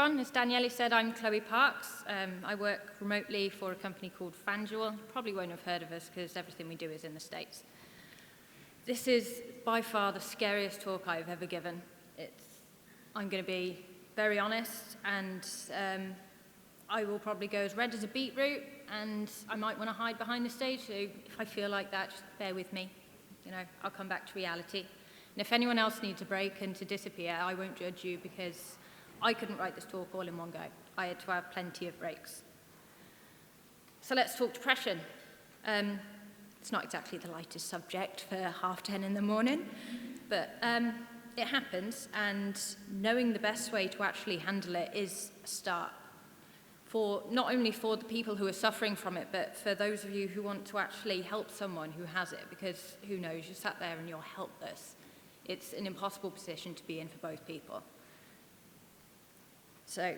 everyone. As Daniele said, I'm Chloe Parks. I work remotely for a company called FanDuel. You probably won't have heard of us because everything we do is in the States. This is by far the scariest talk I've ever given. I'm going to be very honest, and I will probably go as red as a beetroot, and I might want to hide behind the stage, so if I feel like that, just bear with me. I'll come back to reality. And if anyone else needs a break and to disappear, I won't judge you because I couldn't write this talk all in one go. I had to have plenty of breaks. So let's talk depression. It's not exactly the lightest subject for 10:30 in the morning, but it happens, and knowing the best way to actually handle it is a start. Not only for the people who are suffering from it, but for those of you who want to actually help someone who has it, because who knows, you're sat there and you're helpless. It's an impossible position to be in for both people. So,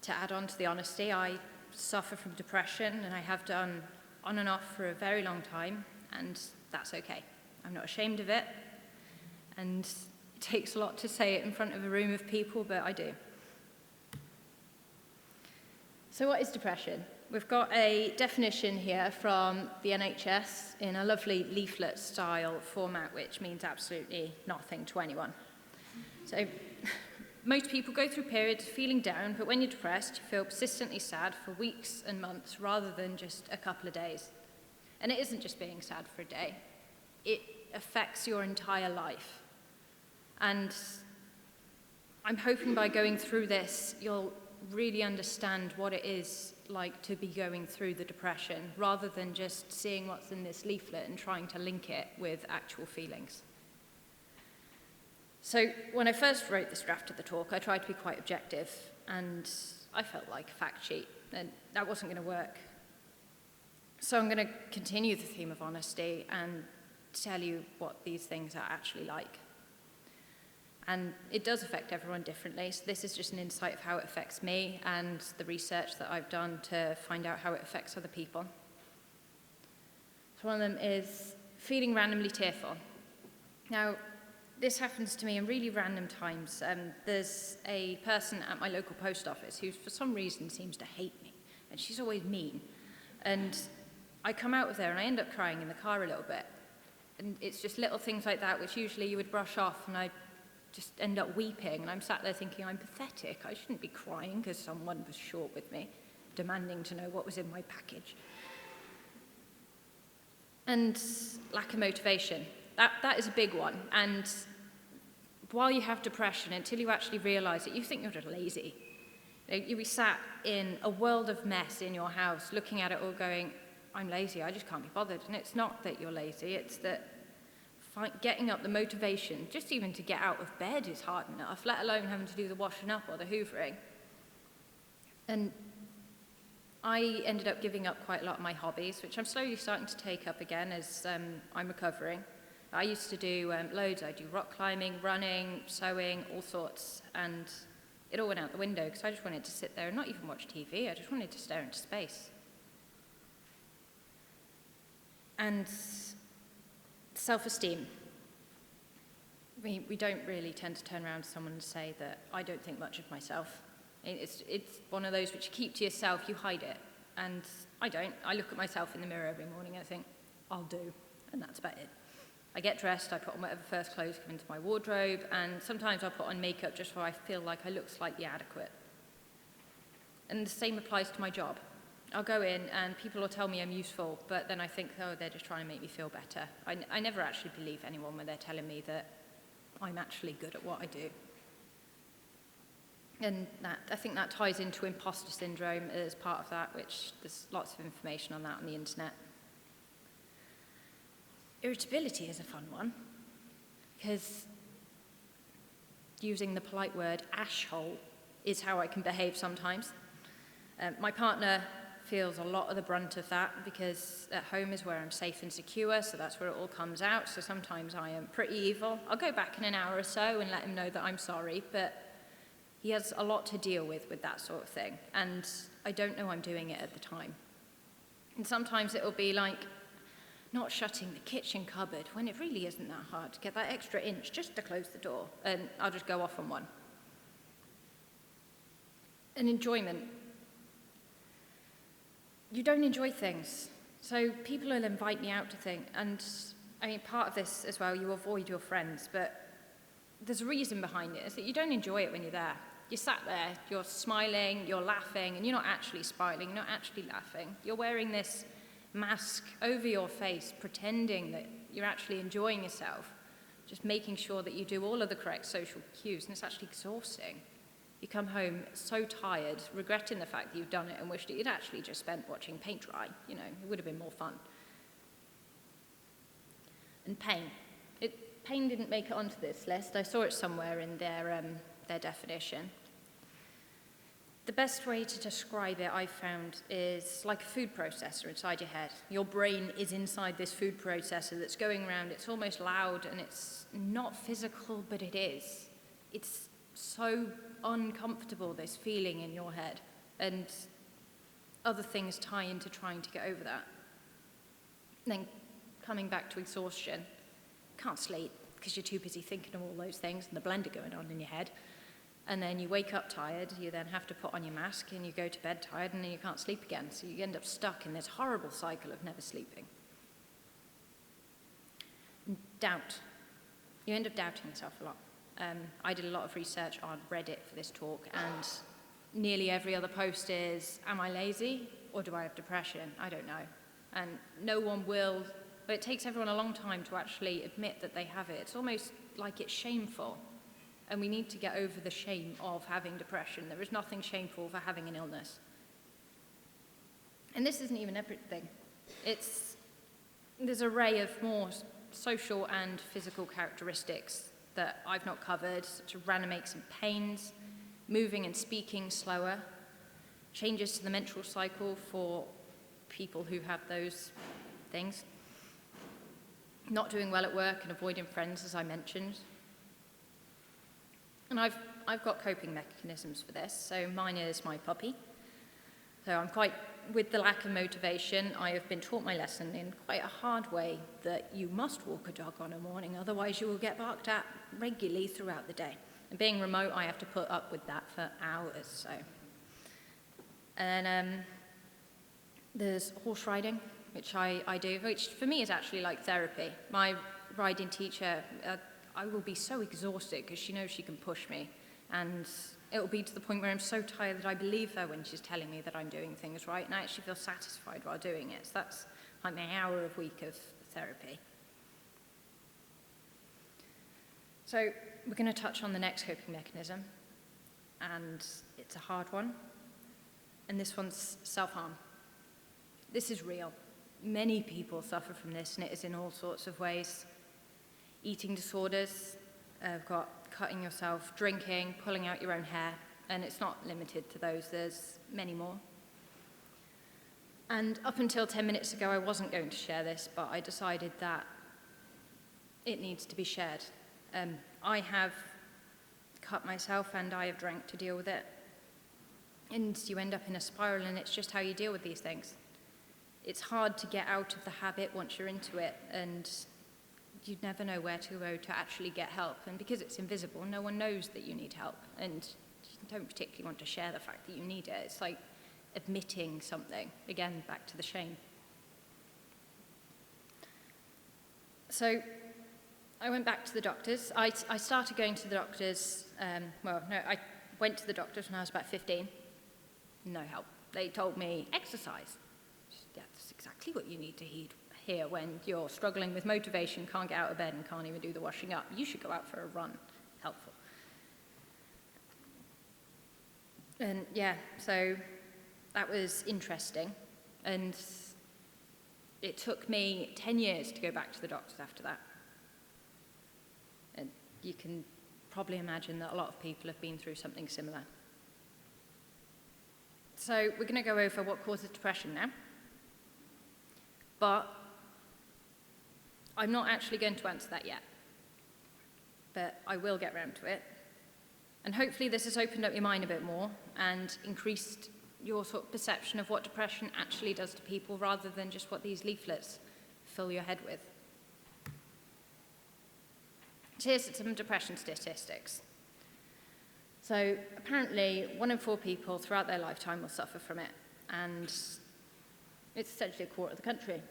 to add on to the honesty, I suffer from depression, and I have done on and off for a very long time, and that's okay. I'm not ashamed of it, and it takes a lot to say it in front of a room of people, but I do. So what is depression? We've got a definition here from the NHS in a lovely leaflet-style format, which means absolutely nothing to anyone. So most people go through periods of feeling down, but when you're depressed, you feel persistently sad for weeks and months rather than just a couple of days. And it isn't just being sad for a day. It affects your entire life. And I'm hoping by going through this, you'll really understand what it is like to be going through the depression, rather than just seeing what's in this leaflet and trying to link it with actual feelings. So when I first wrote this draft of the talk, I tried to be quite objective, and I felt like a fact sheet, and that wasn't going to work. So I'm going to continue the theme of honesty and tell you what these things are actually like. And it does affect everyone differently, so this is just an insight of how it affects me and the research that I've done to find out how it affects other people. So one of them is feeling randomly tearful. Now, this happens to me in really random times. There's a person at my local post office who, for some reason, seems to hate me, and she's always mean. And I come out of there and I end up crying in the car a little bit. And it's just little things like that, which usually you would brush off, and I just end up weeping, and I'm sat there thinking, I'm pathetic. I shouldn't be crying because someone was short with me, demanding to know what was in my package. And lack of motivation. That is a big one. And while you have depression, until you actually realize it, you think you're just lazy. You'll be sat in a world of mess in your house, looking at it all going, I'm lazy, I just can't be bothered. And it's not that you're lazy, it's that getting up the motivation, just even to get out of bed is hard enough, let alone having to do the washing up or the hoovering. And I ended up giving up quite a lot of my hobbies, which I'm slowly starting to take up again as I'm recovering. I used to do loads. I do rock climbing, running, sewing, all sorts, and it all went out the window because I just wanted to sit there and not even watch TV. I just wanted to stare into space. And self-esteem. We don't really tend to turn around to someone and say that I don't think much of myself. It's one of those which you keep to yourself, you hide it. And I don't. I look at myself in the mirror every morning and I think, I'll do, and that's about it. I get dressed, I put on whatever first clothes come into my wardrobe, and sometimes I'll put on makeup just so I feel like I look slightly adequate. And the same applies to my job. I'll go in and people will tell me I'm useful, but then I think, oh, they're just trying to make me feel better. I never actually believe anyone when they're telling me that I'm actually good at what I do. And I think that ties into imposter syndrome as part of that, which there's lots of information on that on the internet. Irritability is a fun one, because using the polite word ashhole is how I can behave sometimes. My partner feels a lot of the brunt of that because at home is where I'm safe and secure, so that's where it all comes out. So sometimes I am pretty evil. I'll go back in an hour or so and let him know that I'm sorry, but he has a lot to deal with that sort of thing, and I don't know I'm doing it at the time. And sometimes it'll be like not shutting the kitchen cupboard when it really isn't that hard to get that extra inch just to close the door, and I'll just go off on one. And enjoyment. You don't enjoy things. So people will invite me out to things, and I mean, part of this as well, you avoid your friends, but there's a reason behind it, is that you don't enjoy it when you're there. You're sat there, you're smiling, you're laughing, and you're not actually smiling, you're not actually laughing. You're wearing this mask over your face, pretending that you're actually enjoying yourself, just making sure that you do all of the correct social cues, and it's actually exhausting. You come home so tired, regretting the fact that you've done it and wished that you'd actually just spent watching paint dry. You know, it would have been more fun. And pain. Pain didn't make it onto this list. I saw it somewhere in their definition. The best way to describe it, I found, is like a food processor inside your head. Your brain is inside this food processor that's going around. It's almost loud, and it's not physical, but it is. It's so uncomfortable, this feeling in your head, and other things tie into trying to get over that. Then coming back to exhaustion, can't sleep because you're too busy thinking of all those things and the blender going on in your head, and then you wake up tired, you then have to put on your mask and you go to bed tired, and then you can't sleep again, so you end up stuck in this horrible cycle of never sleeping. And doubt. You end up doubting yourself a lot. I did a lot of research on Reddit for this talk, and nearly every other post is, am I lazy or do I have depression? I don't know. And no one will, but it takes everyone a long time to actually admit that they have it. It's almost like it's shameful, and we need to get over the shame of having depression. There is nothing shameful for having an illness. And this isn't even everything. There's an array of more social and physical characteristics that I've not covered, such as random aches and pains, moving and speaking slower, changes to the menstrual cycle for people who have those things, not doing well at work and avoiding friends, as I mentioned. And I've got coping mechanisms for this. So mine is my puppy. So with the lack of motivation, I have been taught my lesson in quite a hard way that you must walk a dog on a morning, otherwise you will get barked at regularly throughout the day. And being remote, I have to put up with that for hours. So, and there's horse riding, which I do, which for me is actually like therapy. My riding teacher, I will be so exhausted because she knows she can push me, and it will be to the point where I'm so tired that I believe her when she's telling me that I'm doing things right, and I actually feel satisfied while doing it. So that's like my hour a week of therapy. So we're going to touch on the next coping mechanism, and it's a hard one, and this one's self-harm. This is real. Many people suffer from this, and it is in all sorts of ways. Eating disorders, I've got cutting yourself, drinking, pulling out your own hair, and it's not limited to those, there's many more. And up until 10 minutes ago, I wasn't going to share this, but I decided that it needs to be shared. I have cut myself and I have drank to deal with it. And you end up in a spiral, and it's just how you deal with these things. It's hard to get out of the habit once you're into it, and you never know where to go to actually get help. And because it's invisible, no one knows that you need help, and you don't particularly want to share the fact that you need it. It's like admitting something. Again, back to the shame. So I went back to the doctors. I started going to the doctors, I went to the doctors when I was about 15. No help. They told me, exercise. That's exactly what you need to hear when you're struggling with motivation, can't get out of bed and can't even do the washing up. You should go out for a run. Helpful. And yeah, so that was interesting. And it took me 10 years to go back to the doctors after that. And you can probably imagine that a lot of people have been through something similar. So we're going to go over what causes depression now. But I'm not actually going to answer that yet. But I will get around to it. And hopefully this has opened up your mind a bit more and increased your sort of perception of what depression actually does to people, rather than just what these leaflets fill your head with. So here's some depression statistics. So So apparently 1 in 4 people throughout their lifetime will suffer from it, and it's essentially a quarter of the country.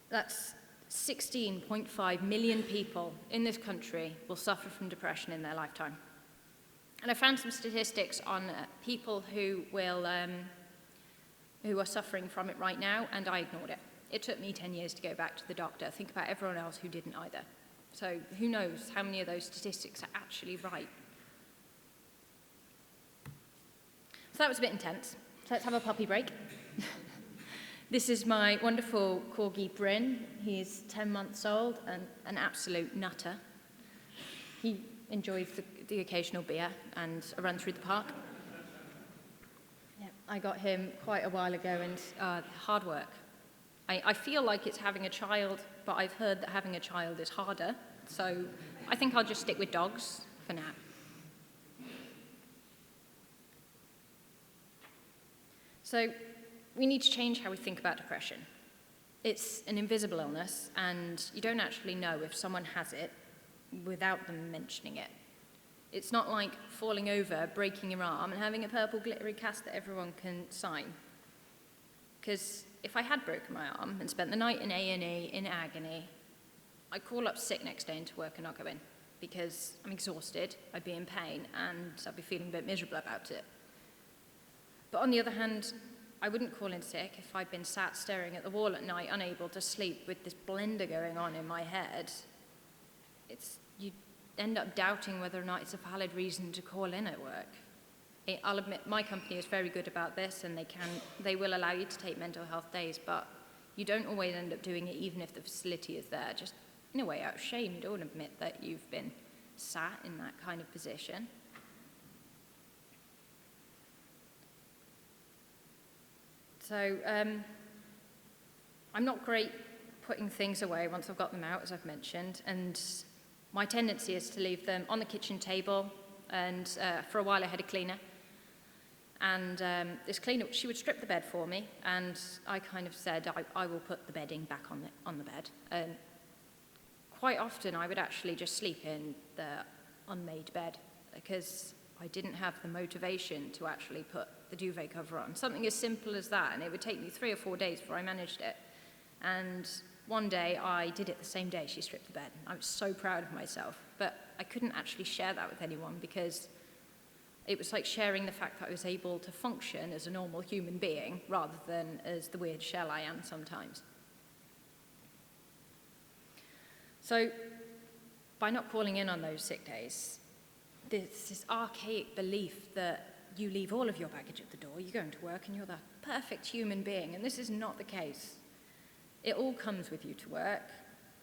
That's 16.5 million people in this country will suffer from depression in their lifetime. And I found some statistics on people who are suffering from it right now, and I ignored it. It took me 10 years to go back to the doctor. Think about everyone else who didn't either. So who knows how many of those statistics are actually right. So that was a bit intense. So let's have a puppy break. This is my wonderful corgi, Bryn. He's 10 months old and an absolute nutter. He enjoys the occasional beer and a run through the park. Yeah, I got him quite a while ago, and hard work. I feel like it's having a child, but I've heard that having a child is harder, so I think I'll just stick with dogs for now. So we need to change how we think about depression. It's an invisible illness, and you don't actually know if someone has it without them mentioning it. It's not like falling over, breaking your arm, and having a purple glittery cast that everyone can sign. Because if I had broken my arm and spent the night in A&E in agony, I'd call up sick next day into work and not go in, because I'm exhausted, I'd be in pain, and I'd be feeling a bit miserable about it. But on the other hand, I wouldn't call in sick if I'd been sat staring at the wall at night, unable to sleep with this blender going on in my head. You end up doubting whether or not it's a valid reason to call in at work. I'll admit, my company is very good about this, and they will allow you to take mental health days, but you don't always end up doing it even if the facility is there. Just in a way, out of shame, don't admit that you've been sat in that kind of position. So I'm not great putting things away once I've got them out, as I've mentioned, and my tendency is to leave them on the kitchen table, and for a while I had a cleaner, and this cleaner, she would strip the bed for me, and I kind of said, I will put the bedding back on the bed. And quite often I would actually just sleep in the unmade bed, because I didn't have the motivation to actually put the duvet cover on. Something as simple as that, and it would take me 3 or 4 days before I managed it. And one day I did it the same day she stripped the bed. I was so proud of myself, but I couldn't actually share that with anyone, because it was like sharing the fact that I was able to function as a normal human being rather than as the weird shell I am sometimes. So by not calling in on those sick days, there's this archaic belief that you leave all of your baggage at the door, you go into work and you're the perfect human being, and this is not the case. It all comes with you to work,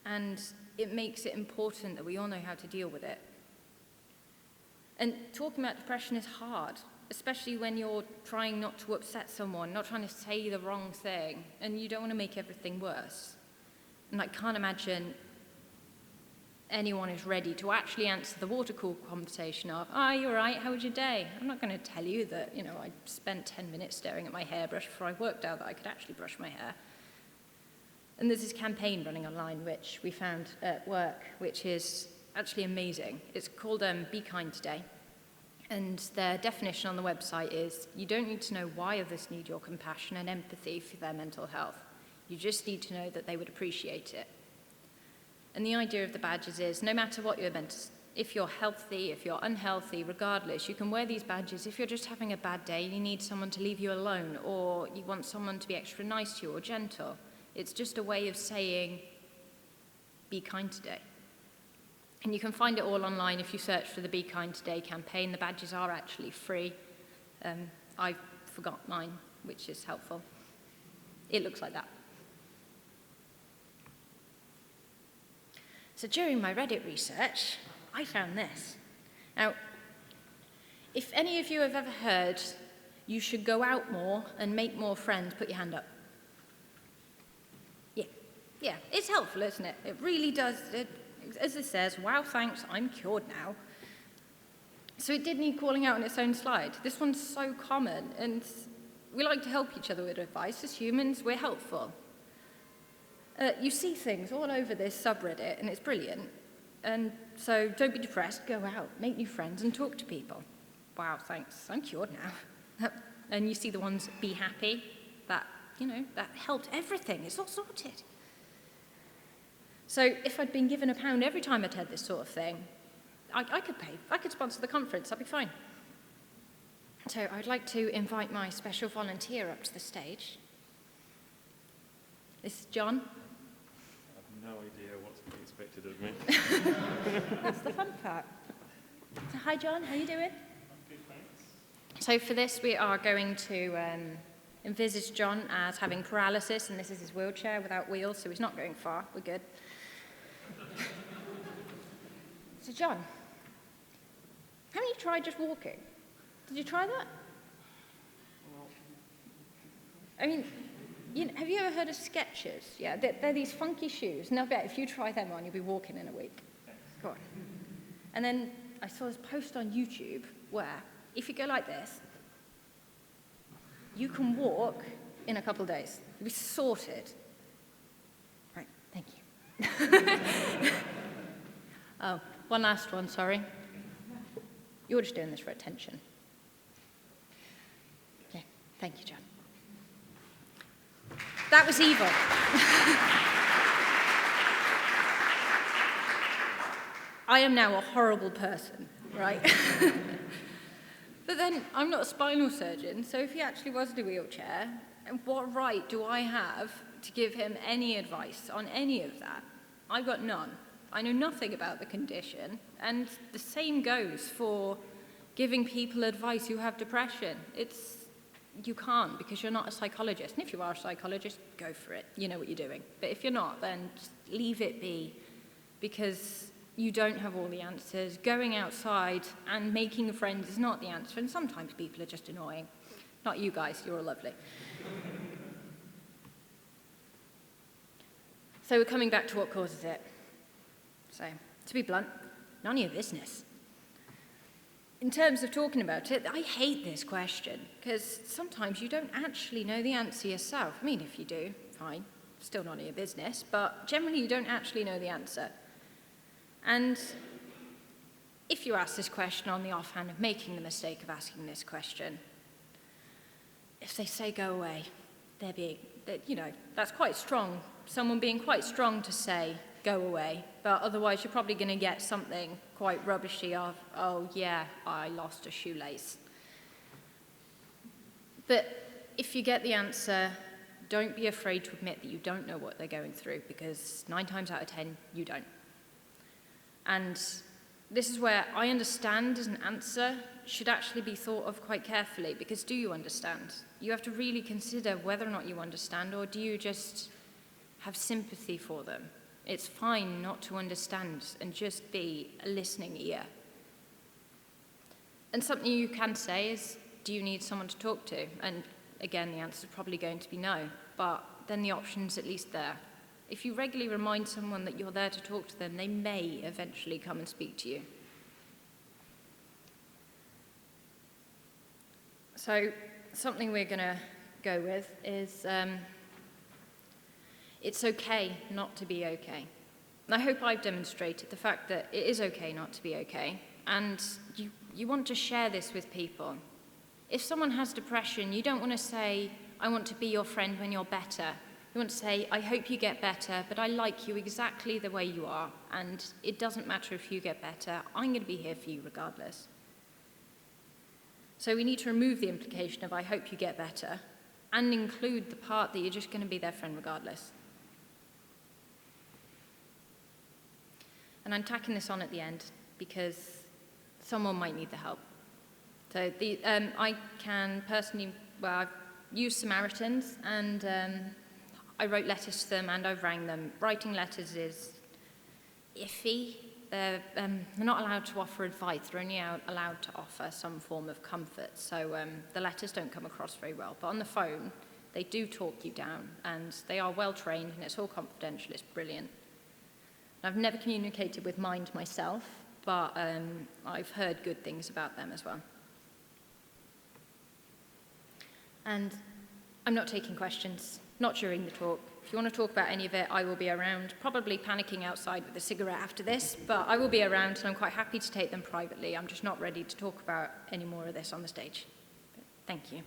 and it makes it important that we all know how to deal with it. And talking about depression is hard, especially when you're trying not to upset someone, not trying to say the wrong thing, and you don't want to make everything worse. And I can't imagine anyone is ready to actually answer the water cool conversation of, you all right, how was your day? I'm not going to tell you that, I spent 10 minutes staring at my hairbrush before I worked out that I could actually brush my hair. And there's this campaign running online, which we found at work, which is actually amazing. It's called Be Kind Today. And their definition on the website is, you don't need to know why others need your compassion and empathy for their mental health. You just need to know that they would appreciate it. And the idea of the badges is, no matter what if you're healthy, if you're unhealthy, regardless, you can wear these badges. If you're just having a bad day, you need someone to leave you alone, or you want someone to be extra nice to you or gentle. It's just a way of saying, be kind today. And you can find it all online if you search for the Be Kind Today campaign. The badges are actually free. I forgot mine, which is helpful. It looks like that. So during my Reddit research, I found this. Now, if any of you have ever heard, you should go out more and make more friends, put your hand up. Yeah, it's helpful, isn't it? It really does. As it says, wow, thanks, I'm cured now. So it did need calling out on its own slide. This one's so common, and we like to help each other with advice. As humans, we're helpful. You see things all over this subreddit, and it's brilliant. And so don't be depressed, go out, make new friends and talk to people. Wow, thanks, I'm cured now. And you see the ones, be happy, that helped everything, it's all sorted. So if I'd been given £1 every time I'd had this sort of thing, I could sponsor the conference, I'd be fine. So I'd like to invite my special volunteer up to the stage. This is John. I have no idea what's to be expected of me. That's the fun part. So hi John, how you doing? I'm good, thanks. So for this we are going to envisage John as having paralysis, and this is his wheelchair without wheels, so he's not going far, we're good. So John, haven't you tried just walking? Did you try that? I mean, have you ever heard of Skechers? Yeah, they're these funky shoes, and I bet if you try them on, you'll be walking in a week. Go on. And then I saw this post on YouTube where, if you go like this, you can walk in a couple of days. You'll be sorted. Right, thank you. Oh, one last one, sorry. You're just doing this for attention. Okay, thank you, John. That was evil. I am now a horrible person, right? But then I'm not a spinal surgeon, so if he actually was in a wheelchair, what right do I have to give him any advice on any of that? I've got none. I know nothing about the condition, and the same goes for giving people advice who have depression. You can't, because you're not a psychologist. And if you are a psychologist, go for it. You know what you're doing. But if you're not, then just leave it be, because you don't have all the answers. Going outside and making friends is not the answer, and sometimes people are just annoying. Not you guys, you're all lovely. So we're coming back to what causes it. So, to be blunt, none of your business. In terms of talking about it, I hate this question, because sometimes you don't actually know the answer yourself. I mean, if you do, fine, still none of your business, but generally you don't actually know the answer. And if you ask this question on the offhand of making the mistake of asking this question, if they say go away, that's quite strong. Someone being quite strong to say go away, but otherwise you're probably going to get something quite rubbishy of, oh yeah, I lost a shoelace. But if you get the answer, don't be afraid to admit that you don't know what they're going through, because 9 times out of 10, you don't. And this is where I understand as an answer should actually be thought of quite carefully, because do you understand? You have to really consider whether or not you understand, or do you just have sympathy for them? It's fine not to understand and just be a listening ear. And something you can say is, do you need someone to talk to? And again, the answer is probably going to be no, but then the option's at least there. If you regularly remind someone that you're there to talk to them, they may eventually come and speak to you. So something we're going to go with is it's okay not to be okay. And I hope I've demonstrated the fact that it is okay not to be okay, and you want to share this with people. If someone has depression, you don't want to say, I want to be your friend when you're better. You want to say, I hope you get better, but I like you exactly the way you are, and it doesn't matter if you get better, I'm going to be here for you regardless. So we need to remove the implication of I hope you get better, and include the part that you're just going to be their friend regardless. And I'm tacking this on at the end because someone might need the help. So I can personally, I've used Samaritans, and I wrote letters to them and I rang them. Writing letters is iffy. They're not allowed to offer advice. They're only allowed to offer some form of comfort. So the letters don't come across very well. But on the phone, they do talk you down, and they are well trained, and it's all confidential. It's brilliant. I've never communicated with Mind myself, but I've heard good things about them as well. And I'm not taking questions, not during the talk. If If you want to talk about any of it, I will be around, probably panicking outside with a cigarette after this, but I will be around and I'm quite happy to take them privately. I'm just not ready to talk about any more of this on the stage. But thank you.